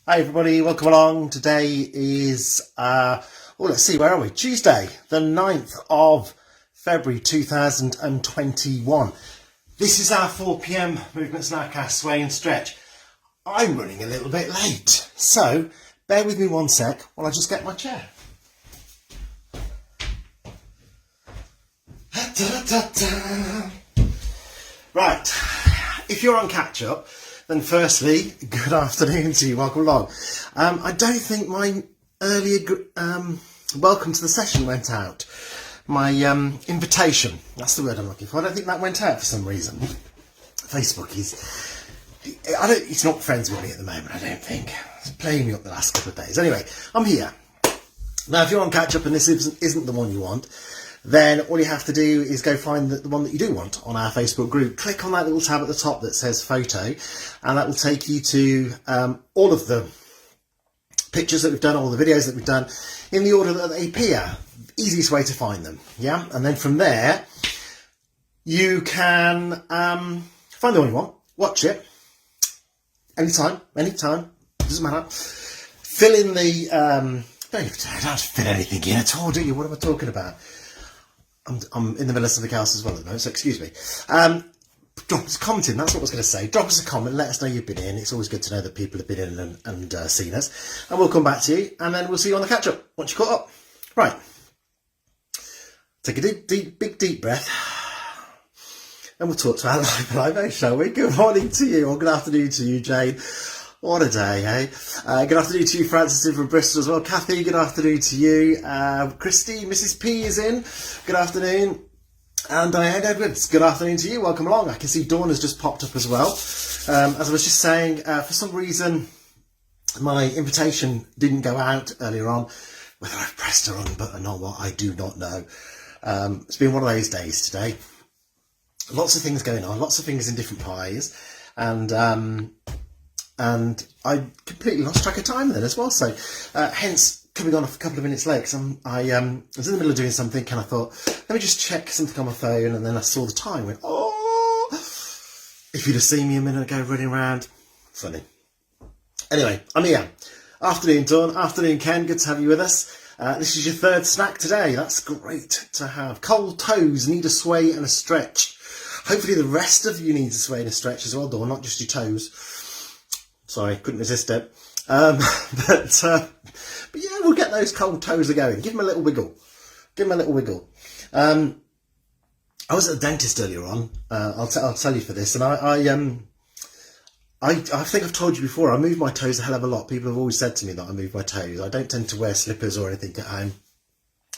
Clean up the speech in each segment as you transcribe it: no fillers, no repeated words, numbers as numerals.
Hi everybody, welcome along. Today is, let's see, where are we? Tuesday, the 9th of February 2021. This is our 4pm movement snackcast, sway and stretch. I'm running a little bit late, so bear with me one sec while I just get my chair. Right, if you're on catch up, then firstly, good afternoon to you, welcome along. I don't think my earlier welcome to the session went out. My invitation, that's the word I'm looking for. I don't think that went out for some reason. Facebook is, it's not friends with me at the moment, I don't think. It's playing me up the last couple of days. Anyway, I'm here. Now, if you're on catch up and this isn't the one you want, then all you have to do is go find the one that you do want on our Facebook group. Click on that little tab at the top that says photo, and that will take you to all of the pictures that we've done, all the videos that we've done, in the order that they appear. Easiest way to find them, yeah? And then from there, you can find the one you want, watch it, anytime, doesn't matter. Fill in the, don't have to fill anything in at all, do you? What am I talking about? I'm in the middle of something else as well at the moment, so excuse me. Drop us a comment in, that's what I was going to say. Drop us a comment, let us know you've been in. It's always good to know that people have been in and seen us. And we'll come back to you, and then we'll see you on the catch-up once you're caught up. Right. Take a big deep breath. And we'll talk to our live, shall we? Good morning to you, or good afternoon to you, Jane. What a day, eh? Good afternoon to you, Francis, in from Bristol as well. Kathy, good afternoon to you. Christy, Mrs. P is in. Good afternoon. And Diane Edwards, good afternoon to you. Welcome along. I can see Dawn has just popped up as well. As I was just saying, for some reason, my invitation didn't go out earlier on. Whether I've pressed the wrong button or what, I do not know. It's been one of those days today. Lots of things going on, lots of fingers in different pies. And I completely lost track of time then as well. So hence coming on a couple of minutes late, because I was in the middle of doing something and I thought, let me just check something on my phone, and then I saw the time and went, oh, if you'd have seen me a minute ago running around, funny. Anyway, I'm here. Afternoon, Dawn. Afternoon, Ken. Good to have you with us. This is your third snack today. That's great to have. Cold toes need a sway and a stretch. Hopefully the rest of you need a sway and a stretch as well, Dawn, not just your toes. Sorry, couldn't resist it. But yeah, we'll get those cold toes going. Give them a little wiggle. I was at the dentist earlier on. I'll tell you for this, and I think I've told you before. I move my toes a hell of a lot. People have always said to me that I move my toes. I don't tend to wear slippers or anything at home.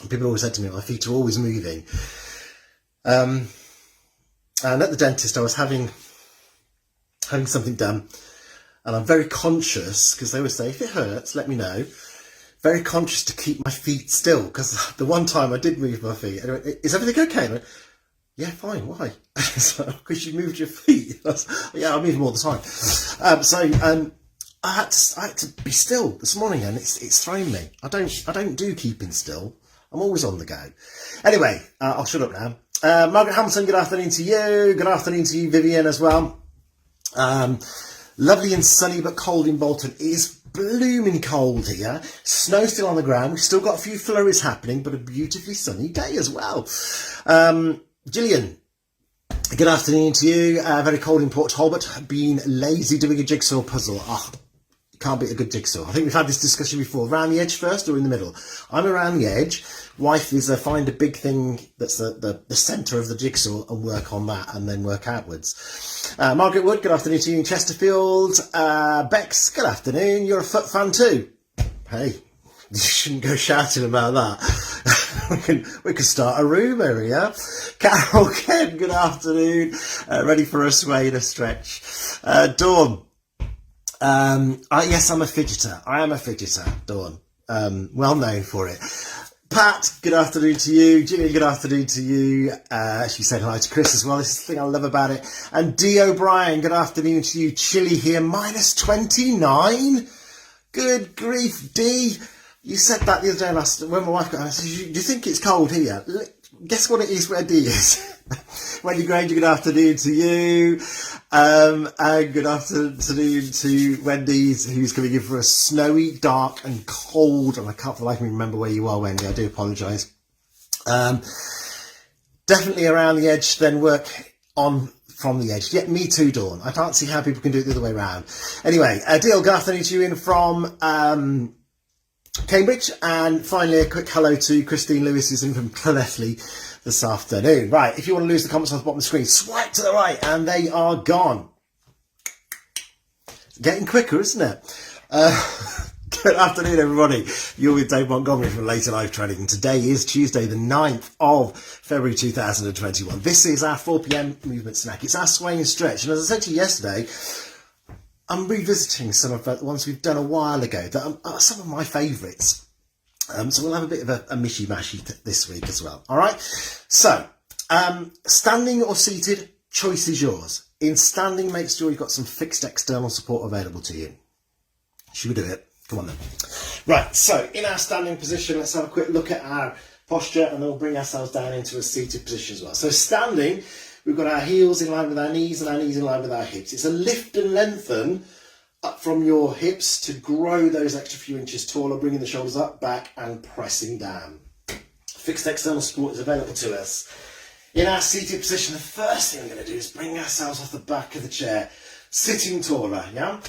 People always said to me my feet are always moving. And at the dentist, I was having something done. And I'm very conscious, because they always say, if it hurts, let me know. Very conscious to keep my feet still, because the one time I did move my feet, and I went, is everything okay? And I went, yeah, fine, why? Because you moved your feet. Yeah, I move them all the time. I had to be still this morning, and it's thrown me. I don't do keeping still. I'm always on the go. Anyway, I'll shut up now. Margaret Hamilton, good afternoon to you. Good afternoon to you, Vivian, as well. Lovely and sunny but cold in Bolton. It is blooming cold here. Snow still on the ground. We've still got a few flurries happening, but a beautifully sunny day as well. Gillian, good afternoon to you. Very cold in Port Talbot. Been lazy doing a jigsaw puzzle. Can't beat a good jigsaw. I think we've had this discussion before. Around the edge first or in the middle? I'm around the edge. Wife is find a big thing that's the centre of the jigsaw and work on that, and then work outwards. Margaret Wood, good afternoon to you in Chesterfield. Bex, good afternoon. You're a foot fan too. Hey, you shouldn't go shouting about that. we can start a rumour, yeah? Carol Ken, good afternoon. Ready for a sway and a stretch. Dawn. Yes, I'm a fidgeter. I am a fidgeter, Dawn. Well known for it. Pat, good afternoon to you. Jimmy, good afternoon to you. She said hi to Chris as well. This is the thing I love about it. And D. O'Brien, good afternoon to you. Chilly here, minus 29. Good grief, D. You said that the other day when my wife got home. I said, do you think it's cold here? guess what it is Wendy is? Wendy Granger, good afternoon to you. And good afternoon to Wendy's, who's coming in for a snowy, dark and cold, and I can't for the life of me remember where you are, Wendy, I do apologise. Definitely around the edge, then work on from the edge. Yeah, me too, Dawn. I can't see how people can do it the other way around. Anyway, Dale, good afternoon to you in from Cambridge, and finally a quick hello to Christine Lewis, who's in from Clefley this afternoon. Right, if you want to lose the comments on the bottom of the screen, swipe to the right and they are gone. It's getting quicker, isn't it? Good afternoon, everybody. You're with Dave Montgomery from Later Life Trading. Today is Tuesday, the 9th of February 2021. This is our 4 p.m. movement snack. It's our sway and stretch. And as I said to you yesterday, I'm revisiting some of the ones we've done a while ago that are some of my favourites. So we'll have a bit of a mishy-mashy this week as well. All right. So standing or seated, choice is yours. In standing, make sure you've got some fixed external support available to you. Should we do it? Come on then. Right, so in our standing position, let's have a quick look at our posture and then we'll bring ourselves down into a seated position as well. So standing, we've got our heels in line with our knees and our knees in line with our hips. It's a lift and lengthen up from your hips to grow those extra few inches taller, bringing the shoulders up, back and pressing down. Fixed external support is available to us. In our seated position, the first thing we're going to do is bring ourselves off the back of the chair, sitting taller, yeah?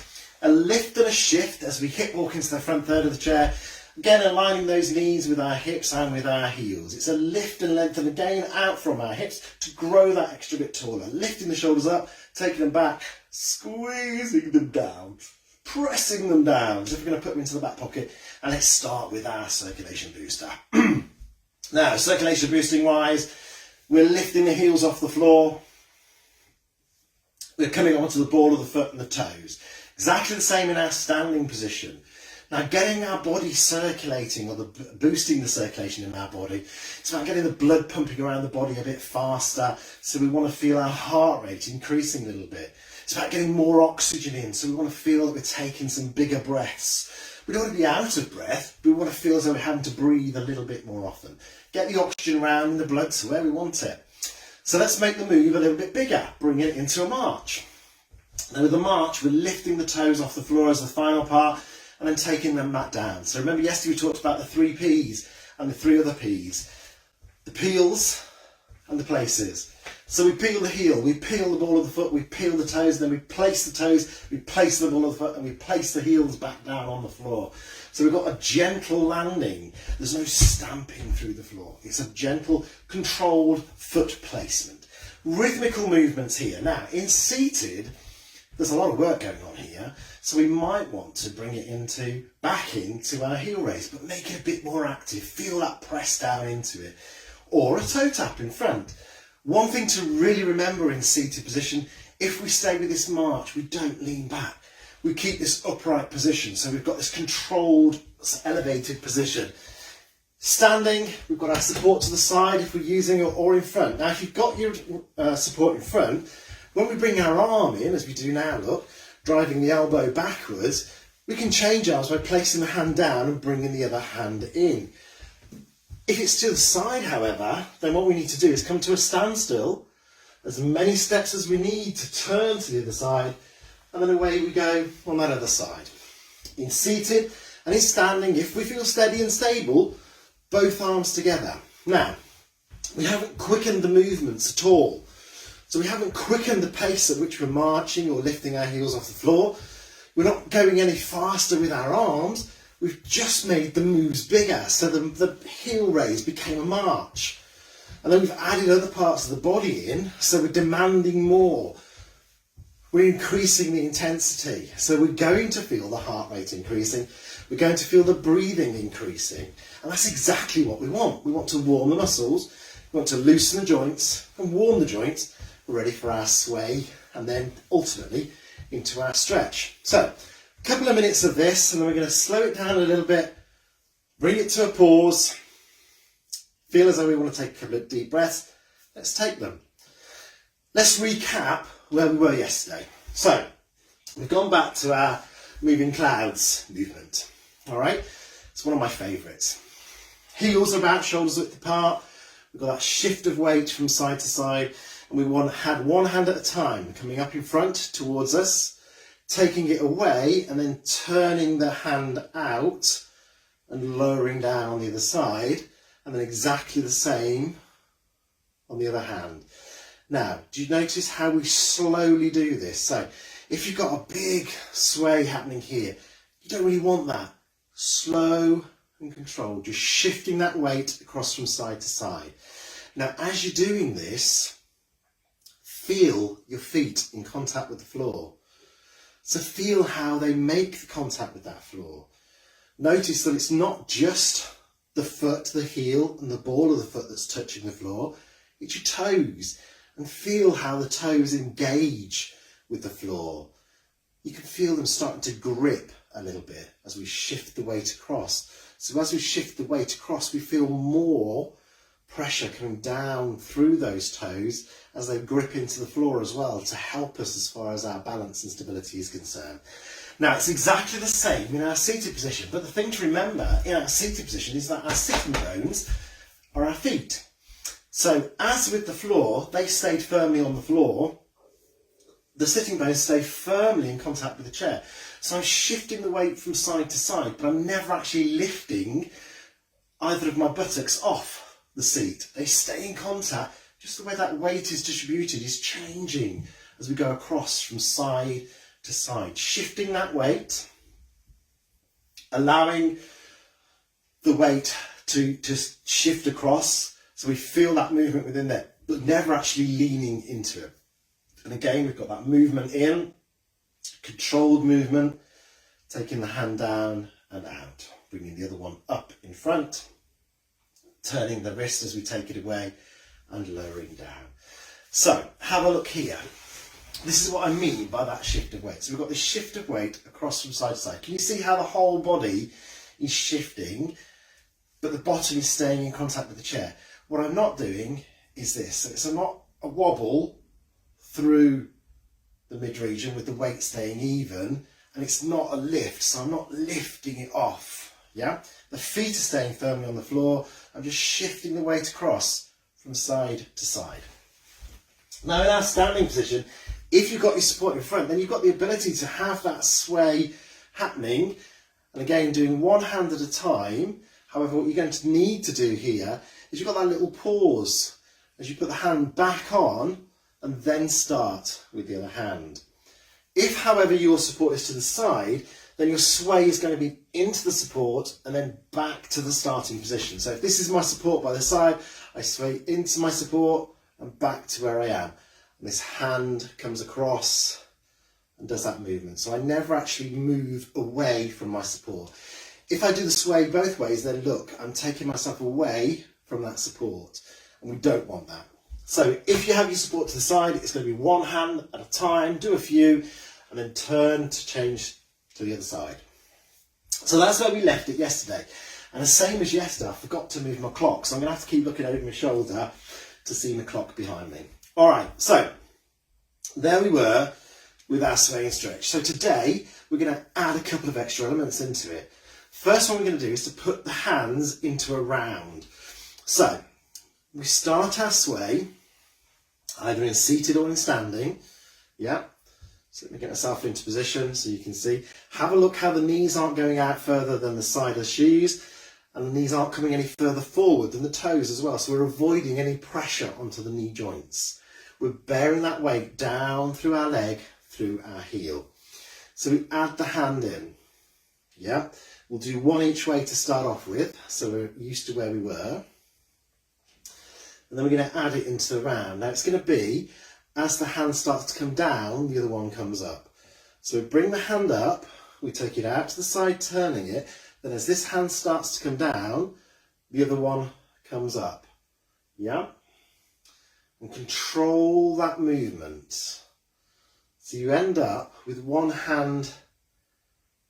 A lift and a shift as we hip walk into the front third of the chair. Again, aligning those knees with our hips and with our heels. It's a lift and lengthen again out from our hips to grow that extra bit taller. Lifting the shoulders up, taking them back, squeezing them down, pressing them down. So if we're going to put them into the back pocket, and let's start with our circulation booster. Now, circulation boosting wise, we're lifting the heels off the floor. We're coming onto the ball of the foot and the toes. Exactly the same in our standing position. Now, getting our body circulating, or boosting the circulation in our body, it's about getting the blood pumping around the body a bit faster, so we want to feel our heart rate increasing a little bit. It's about getting more oxygen in, so we want to feel that we're taking some bigger breaths. We don't want to be out of breath, but we want to feel as though we're having to breathe a little bit more often. Get the oxygen around in the blood to where we want it. So let's make the move a little bit bigger, bring it into a march. Now with the march, we're lifting the toes off the floor as the final part and then taking them back down. So remember yesterday we talked about the 3 P's and the 3 other P's. The peels and the places. So we peel the heel, we peel the ball of the foot, we peel the toes, then we place the toes, we place the ball of the foot and we place the heels back down on the floor. So we've got a gentle landing. There's no stamping through the floor. It's a gentle, controlled foot placement. Rhythmical movements here. Now in seated, there's a lot of work going on here, so we might want to bring it back into our heel raise, but make it a bit more active. Feel that press down into it. Or a toe tap in front. One thing to really remember in seated position, if we stay with this march, we don't lean back. We keep this upright position, so we've got this controlled, elevated position. Standing, we've got our support to the side if we're using it, or in front. Now, if you've got your support in front, when we bring our arm in, as we do now, look, driving the elbow backwards, we can change arms by placing the hand down and bringing the other hand in. If it's to the side, however, then what we need to do is come to a standstill, as many steps as we need to turn to the other side, and then away we go on that other side. In seated and in standing, if we feel steady and stable, both arms together. Now, we haven't quickened the movements at all. So we haven't quickened the pace at which we're marching or lifting our heels off the floor. We're not going any faster with our arms. We've just made the moves bigger. So the heel raise became a march. And then we've added other parts of the body in. So we're demanding more. We're increasing the intensity. So we're going to feel the heart rate increasing. We're going to feel the breathing increasing. And that's exactly what we want. We want to warm the muscles. We want to loosen the joints and warm the joints. We're ready for our sway and then ultimately into our stretch. So a couple of minutes of this and then we're going to slow it down a little bit, bring it to a pause, feel as though we want to take a couple of deep breaths. Let's take them. Let's recap where we were yesterday. So we've gone back to our moving clouds movement. All right, it's one of my favourites. Heels are about shoulders width apart. We've got that shift of weight from side to side, and we had one hand at a time coming up in front towards us, taking it away and then turning the hand out and lowering down on the other side, and then exactly the same on the other hand. Now, do you notice how we slowly do this? So if you've got a big sway happening here, you don't really want that. Slow and controlled, just shifting that weight across from side to side. Now, as you're doing this, feel your feet in contact with the floor. So feel how they make the contact with that floor. Notice that it's not just the foot, the heel and the ball of the foot that's touching the floor, it's your toes. And feel how the toes engage with the floor. You can feel them starting to grip a little bit as we shift the weight across. So as we shift the weight across, we feel more pressure coming down through those toes as they grip into the floor as well, to help us as far as our balance and stability is concerned. Now, it's exactly the same in our seated position, but the thing to remember in our seated position is that our sitting bones are our feet. So as with the floor, they stayed firmly on the floor, the sitting bones stay firmly in contact with the chair. So I'm shifting the weight from side to side, but I'm never actually lifting either of my buttocks off the seat. They stay in contact. Just the way that weight is distributed is changing as we go across from side to side. Shifting that weight, allowing the weight to shift across so we feel that movement within there, but never actually leaning into it. And again, we've got that movement in, controlled movement, taking the hand down and out, bringing the other one up in front, turning the wrist as we take it away and lowering down. So have a look here. This is what I mean by that shift of weight. So we've got this shift of weight across from side to side. Can you see how the whole body is shifting, but the bottom is staying in contact with the chair? What I'm not doing is this. So it's not a wobble through the mid-region with the weight staying even, and it's not a lift, so I'm not lifting it off. Yeah, the feet are staying firmly on the floor. I'm just shifting the weight across from side to side. Now in our standing position, if you've got your support in front, then you've got the ability to have that sway happening, and again doing one hand at a time. However, what you're going to need to do here is you've got that little pause as you put the hand back on and then start with the other hand. If, however, your support is to the side, then your sway is going to be into the support and then back to the starting position. So if this is my support by the side, I sway into my support and back to where I am. And this hand comes across and does that movement. So I never actually move away from my support. If I do the sway both ways, then look, I'm taking myself away from that support, and we don't want that. So if you have your support to the side, it's going to be one hand at a time, do a few, and then turn to change to the other side. So that's where we left it yesterday. And the same as yesterday, I forgot to move my clock, so I'm going to have to keep looking over my shoulder to see my clock behind me. All right, so there we were with our sway and stretch. So today, we're going to add a couple of extra elements into it. First one we're going to do is to put the hands into a round. So we start our sway either in seated or in standing. Yeah. So let me get myself into position so you can see. Have a look how the knees aren't going out further than the side of the shoes, and the knees aren't coming any further forward than the toes as well. So we're avoiding any pressure onto the knee joints. We're bearing that weight down through our leg, through our heel. So we add the hand in. Yeah. We'll do one each way to start off with, so we're used to where we were. And then we're going to add it into the round. Now it's going to be, as the hand starts to come down, the other one comes up. So we bring the hand up, we take it out to the side, turning it. Then as this hand starts to come down, the other one comes up. Yeah? And control that movement. So you end up with one hand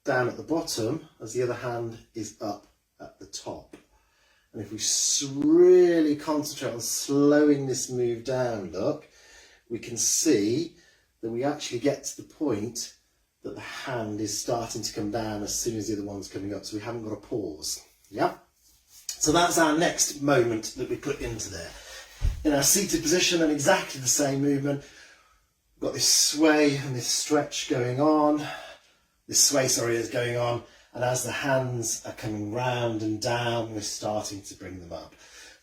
down at the bottom as the other hand is up at the top. And if we really concentrate on slowing this move down, look, we can see that we actually get to the point that the hand is starting to come down as soon as the other one's coming up. So we haven't got a pause. Yeah? So that's our next moment that we put into there. In our seated position, and exactly the same movement. We've got this sway and this stretch going on. This sway, is going on. And as the hands are coming round and down, we're starting to bring them up.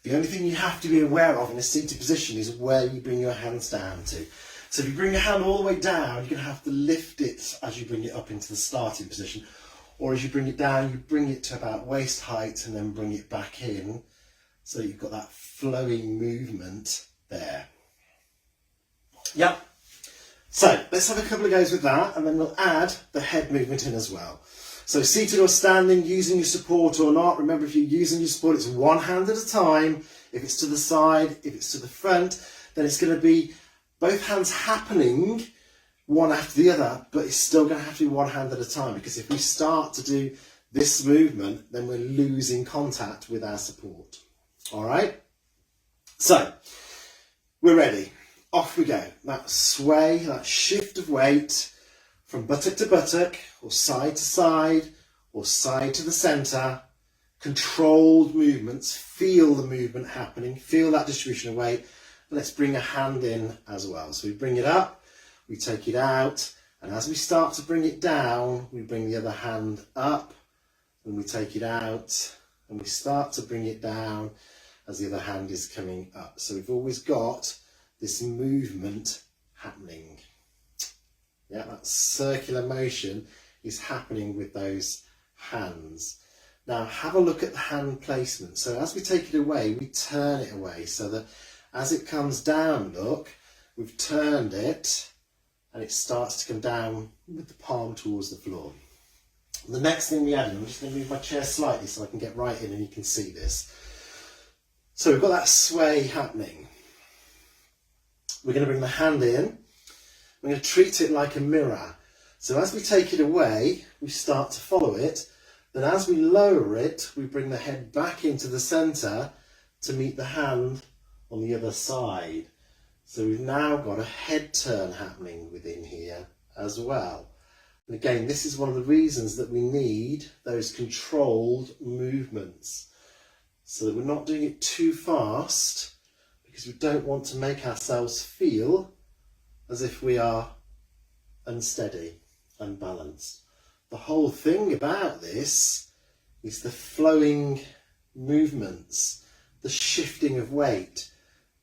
The only thing you have to be aware of in a seated position is where you bring your hands down to. So if you bring your hand all the way down, you're going to have to lift it as you bring it up into the starting position. Or as you bring it down, you bring it to about waist height and then bring it back in. So you've got that flowing movement there. Yep. So let's have a couple of goes with that, and then we'll add the head movement in as well. So seated or standing, using your support or not. Remember, if you're using your support, it's one hand at a time. If it's to the side, if it's to the front, then it's going to be both hands happening one after the other, but it's still going to have to be one hand at a time, because if we start to do this movement, then we're losing contact with our support. All right? So, we're ready. Off we go. That sway, that shift of weight from buttock to buttock, or side to side, or side to the centre. Controlled movements. Feel the movement happening. Feel that distribution of weight. And let's bring a hand in as well. So we bring it up, we take it out, and as we start to bring it down, we bring the other hand up, and we take it out, and we start to bring it down as the other hand is coming up. So we've always got this movement happening. Yeah, that circular motion is happening with those hands. Now have a look at the hand placement. So as we take it away, we turn it away so that as it comes down, look, we've turned it and it starts to come down with the palm towards the floor. The next thing we add in, I'm just going to move my chair slightly so I can get right in and you can see this. So we've got that sway happening. We're going to bring the hand in. We're going to treat it like a mirror. So as we take it away, we start to follow it. Then as we lower it, we bring the head back into the centre to meet the hand on the other side. So we've now got a head turn happening within here as well. And again, this is one of the reasons that we need those controlled movements, so that we're not doing it too fast, because we don't want to make ourselves feel as if we are unsteady, unbalanced. The whole thing about this is the flowing movements, the shifting of weight,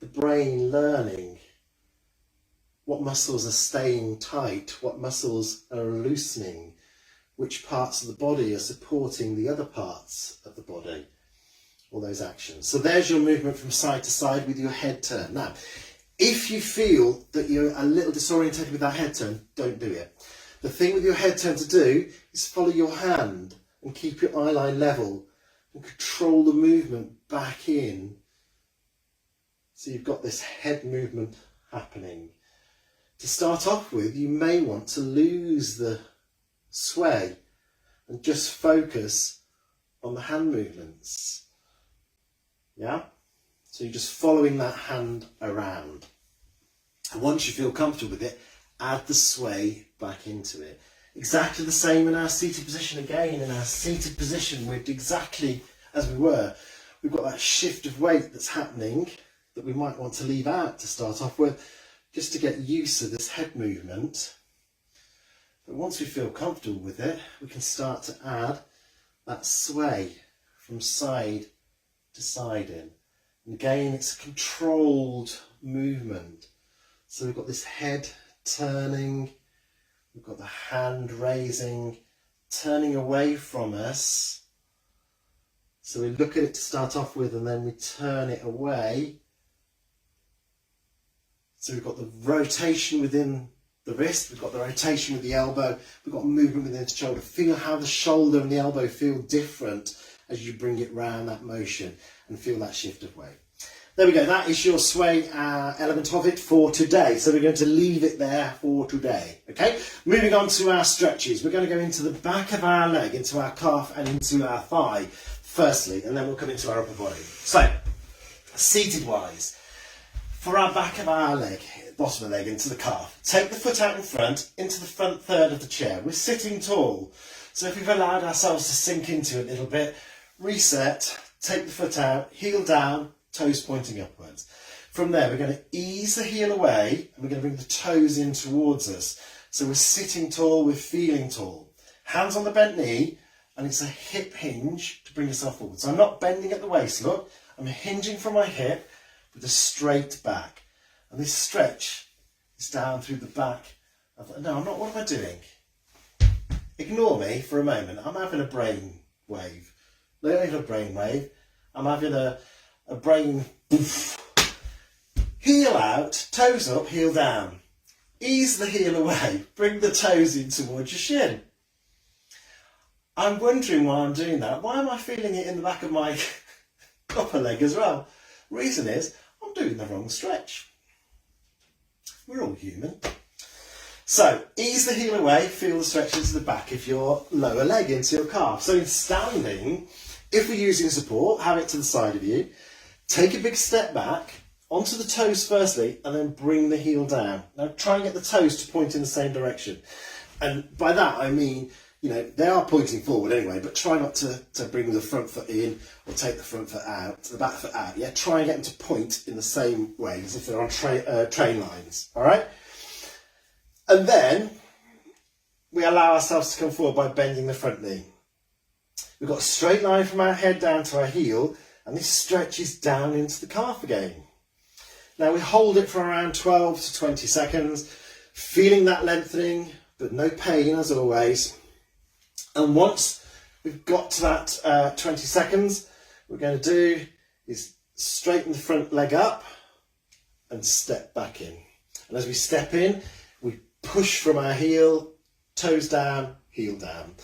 the brain learning what muscles are staying tight, what muscles are loosening, which parts of the body are supporting the other parts of the body, all those actions. So there's your movement from side to side with your head turn. Now, if you feel that you're a little disorientated with that head turn, don't do it. The thing with your head turn to do is follow your hand and keep your eye line level and control the movement back in. So you've got this head movement happening. To start off with, you may want to lose the sway and just focus on the hand movements. Yeah? So you're just following that hand around. And once you feel comfortable with it, add the sway back into it. Exactly the same in our seated position again. In our seated position, we're exactly as we were. We've got that shift of weight that's happening that we might want to leave out to start off with, just to get used to this head movement. But once we feel comfortable with it, we can start to add that sway from side to side in. And again, it's a controlled movement. So we've got this head turning, we've got the hand raising, turning away from us. So we look at it to start off with, and then we turn it away. So we've got the rotation within the wrist, we've got the rotation with the elbow, we've got movement within the shoulder. Feel how the shoulder and the elbow feel different as you bring it round that motion, and feel that shift of weight. There we go, that is your sway element of it for today. So we're going to leave it there for today, okay? Moving on to our stretches. We're going to go into the back of our leg, into our calf and into our thigh firstly, and then we'll come into our upper body. So, seated wise, for our back of our leg, bottom of the leg, into the calf, take the foot out in front, into the front third of the chair. We're sitting tall, so if we've allowed ourselves to sink into it a little bit, reset, take the foot out, heel down, toes pointing upwards. From there, we're going to ease the heel away and we're going to bring the toes in towards us. So we're sitting tall, we're feeling tall. Hands on the bent knee, and it's a hip hinge to bring yourself forward. So I'm not bending at the waist, look. I'm hinging from my hip with a straight back. And this stretch is down through the back. No, I'm not, what am I doing? Ignore me for a moment. I'm having a brain wave. Not even a brain wave. I'm having a brain... Heel out, toes up, heel down. Ease the heel away. Bring the toes in towards your shin. I'm wondering why I'm doing that. Why am I feeling it in the back of my upper leg as well? Reason is, I'm doing the wrong stretch. We're all human. So, ease the heel away, feel the stretch into the back of your lower leg, into your calf. So in standing, if we're using support, have it to the side of you. Take a big step back, onto the toes firstly, and then bring the heel down. Now try and get the toes to point in the same direction. And by that I mean, you know, they are pointing forward anyway, but try not to bring the front foot in or take the front foot out, the back foot out. Yeah, try and get them to point in the same way as if they're on train lines, all right? And then we allow ourselves to come forward by bending the front knee. We've got a straight line from our head down to our heel, and this stretches down into the calf again. Now we hold it for around 12 to 20 seconds, feeling that lengthening, but no pain as always. And once we've got to that 20 seconds, what we're going to do is straighten the front leg up and step back in. And as we step in, we push from our heel, toes down, heel down.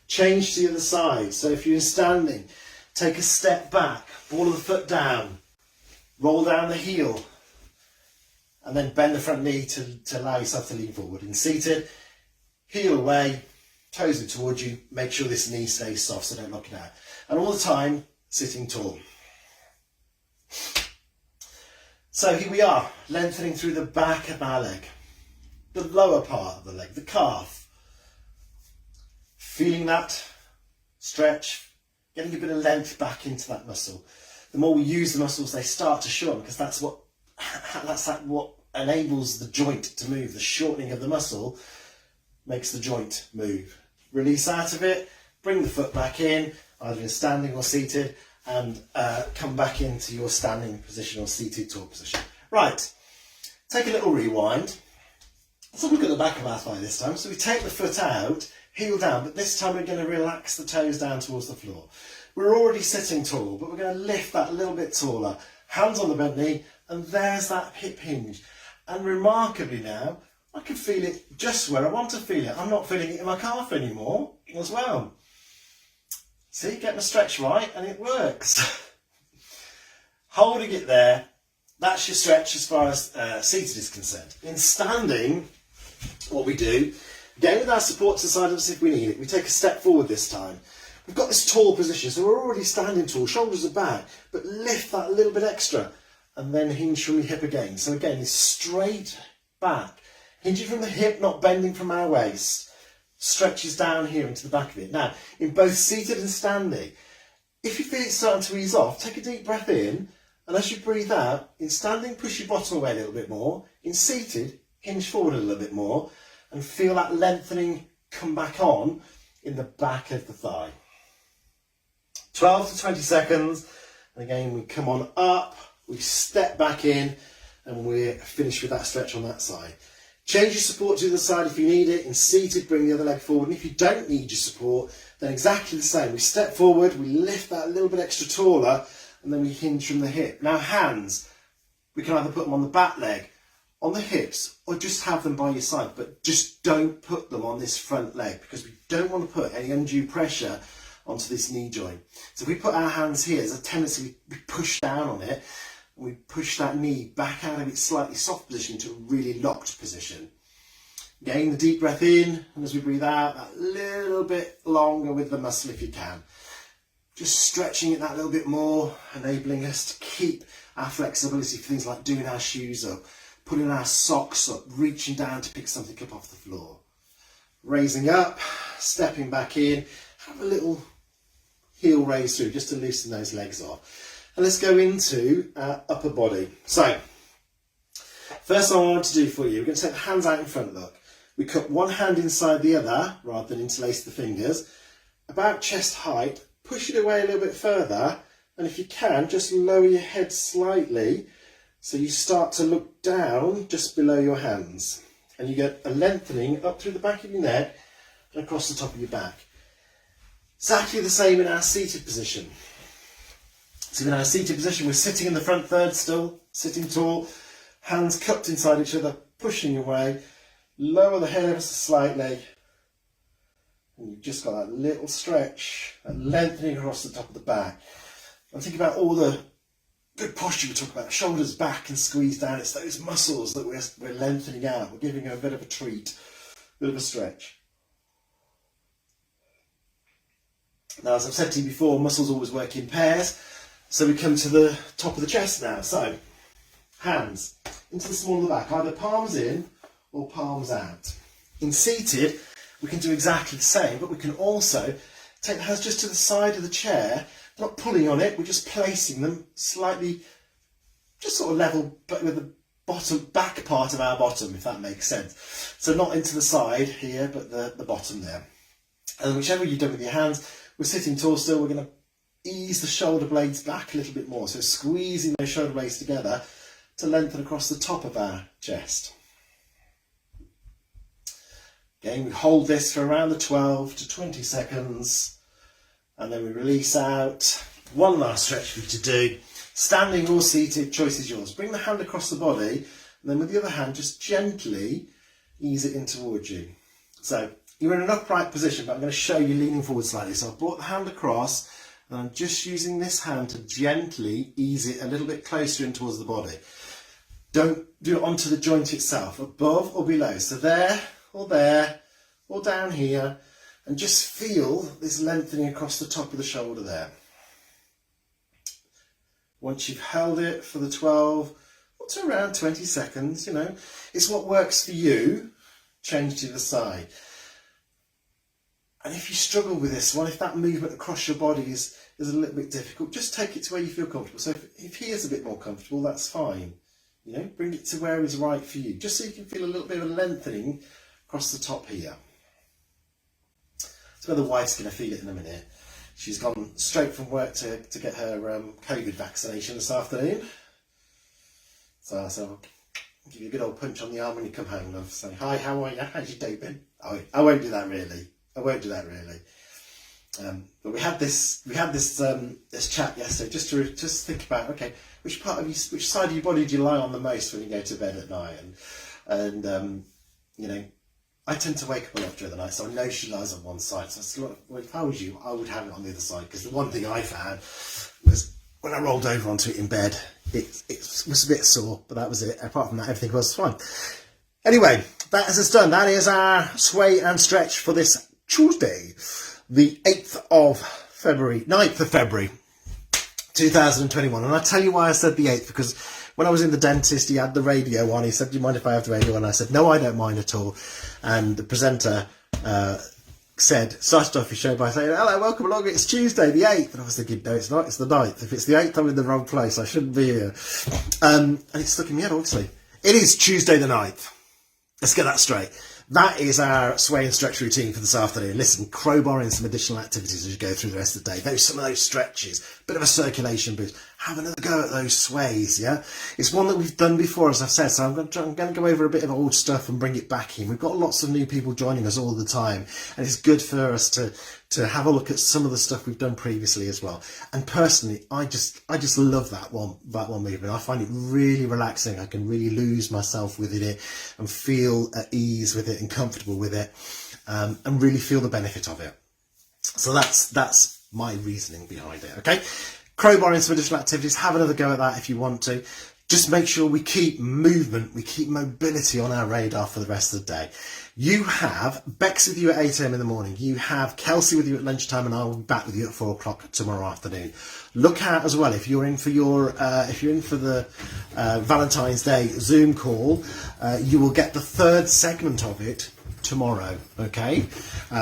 Change to the other side. So if you're standing, take a step back, ball of the foot down, roll down the heel, and then bend the front knee to allow yourself to lean forward. And seated, heel away, toes are towards you. Make sure this knee stays soft so don't lock it out. And all the time, sitting tall. So here we are, lengthening through the back of our leg, the lower part of the leg, the calf. Feeling that stretch, getting a bit of length back into that muscle. The more we use the muscles, they start to shorten, because that's what enables the joint to move. The shortening of the muscle makes the joint move. Release out of it, bring the foot back in, either in standing or seated, and come back into your standing position or seated tall position. Right, take a little rewind. Let's have a look at the back of our thigh this time. So we take the foot out, heel down, but this time we're going to relax the toes down towards the floor. We're already sitting tall, but we're going to lift that a little bit taller. Hands on the bent knee, and there's that hip hinge. And remarkably now, I can feel it just where I want to feel it. I'm not feeling it in my calf anymore as well. See, get my stretch right, and it works. Holding it there, that's your stretch as far as seated is concerned. In standing, what we do, again with our support to the side of us if we need it, we take a step forward this time. We've got this tall position, so we're already standing tall, shoulders are back, but lift that a little bit extra, and then hinge from your hip again. So again, it's straight back, hinging from the hip, not bending from our waist, stretches down here into the back of it. Now, in both seated and standing, if you feel it starting to ease off, take a deep breath in, and as you breathe out, in standing, push your bottom away a little bit more. In seated, hinge forward a little bit more, and feel that lengthening come back on in the back of the thigh. 12 to 20 seconds, and again we come on up, we step back in, and we're finished with that stretch on that side. Change your support to the side if you need it. In seated, bring the other leg forward, and if you don't need your support, then exactly the same. We step forward, we lift that a little bit extra taller, and then we hinge from the hip. Now hands, we can either put them on the back leg, on the hips, or just have them by your side, but just don't put them on this front leg, because we don't want to put any undue pressure onto this knee joint. So if we put our hands here, there's a tendency we push down on it, and we push that knee back out of its slightly soft position to a really locked position. Gain the deep breath in, and as we breathe out, that little bit longer with the muscle if you can. Just stretching it that little bit more, enabling us to keep our flexibility for things like doing our shoes up, putting our socks up, reaching down to pick something up off the floor. Raising up, stepping back in, have a little heel raised through, just to loosen those legs off. And let's go into our upper body. So, first thing I want to do for you, we're going to take the hands out in front, look. We cut one hand inside the other, rather than interlace the fingers, about chest height, push it away a little bit further, and if you can, just lower your head slightly, so you start to look down just below your hands. And you get a lengthening up through the back of your neck and across the top of your back. Exactly the same in our seated position. So in our seated position, we're sitting in the front third still, sitting tall, hands cupped inside each other, pushing away, lower the head ever so slightly, and you've just got that little stretch, that lengthening across the top of the back. And think about all the good posture we talk about, shoulders back and squeeze down. It's those muscles that we're lengthening out. We're giving them a bit of a treat, a bit of a stretch. Now, as I've said to you before, muscles always work in pairs. So we come to the top of the chest now. So, hands into the small of the back, either palms in or palms out. In seated, we can do exactly the same, but we can also take the hands just to the side of the chair, not pulling on it, we're just placing them slightly, just sort of level with the bottom, back part of our bottom, if that makes sense. So not into the side here, but the bottom there. And whichever you've done with your hands, we're sitting tall still, we're going to ease the shoulder blades back a little bit more. So squeezing those shoulder blades together to lengthen across the top of our chest. Again, we hold this for around the 12 to 20 seconds. And then we release out. One last stretch for you to do. Standing or seated, choice is yours. Bring the hand across the body, and then with the other hand, just gently ease it in towards you. So you're in an upright position, but I'm going to show you leaning forward slightly. So I've brought the hand across, and I'm just using this hand to gently ease it a little bit closer in towards the body. Don't do it onto the joint itself, above or below. So there, or down here. And just feel this lengthening across the top of the shoulder there. Once you've held it for the 12 or to around 20 seconds, you know, it's what works for you. Change to the side. And if you struggle with this one, if that movement across your body is a little bit difficult, just take it to where you feel comfortable. So if he is a bit more comfortable, that's fine. You know, bring it to where is right for you, just so you can feel a little bit of a lengthening across the top here. So the wife's going to feel it in a minute. She's gone straight from work to get her COVID vaccination this afternoon. So I'll give you a good old punch on the arm when you come home, love. Say, hi, how are you? How's your day been? I won't do that really. But we had this chat yesterday just to think about, okay, which side of your body do you lie on the most when you go to bed at night? And you know, I tend to wake up a lot during the night, so I know she lies on one side. So I said, well, if I was you, I would have it on the other side, because the one thing I found was when I rolled over onto it in bed, it was a bit sore, but that was it. Apart from that, everything was fine. Anyway, that is us done. That is our sway and stretch for this Tuesday, the 9th of February, 2021. And I tell you why I said the 8th, because when I was in the dentist, he had the radio on. He said, do you mind if I have the radio on? I said, no, I don't mind at all. And the presenter started off his show by saying, hello, welcome along, it's Tuesday the 8th. And I was thinking, no, it's not, it's the 9th. If it's the 8th, I'm in the wrong place. I shouldn't be here. And it stuck in my head, obviously. It is Tuesday the 9th. Let's get that straight. That is our sway and stretch routine for this afternoon. Listen, crowbar in some additional activities as you go through the rest of the day. Some of those stretches, bit of a circulation boost. Have another go at those sways, yeah? It's one that we've done before, as I've said, so I'm going to go over a bit of old stuff and bring it back in. We've got lots of new people joining us all the time, and it's good for us to have a look at some of the stuff we've done previously as well. And personally, I just love that one movement. I find it really relaxing. I can really lose myself within it and feel at ease with it and comfortable with it, and really feel the benefit of it. So that's my reasoning behind it, okay? Crowbar in some additional activities. Have another go at that if you want to. Just make sure we keep movement, we keep mobility on our radar for the rest of the day. You have Bex with you at 8 a.m. in the morning. You have Kelsey with you at lunchtime, and I'll be back with you at 4 o'clock tomorrow afternoon. Look out as well if you're in for the Valentine's Day Zoom call. You will get the third segment of it tomorrow, okay?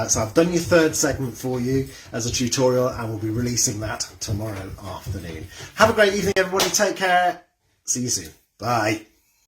So I've done your third segment for you as a tutorial, and we'll be releasing that tomorrow afternoon. Have a great evening, everybody. Take care. See you soon. Bye.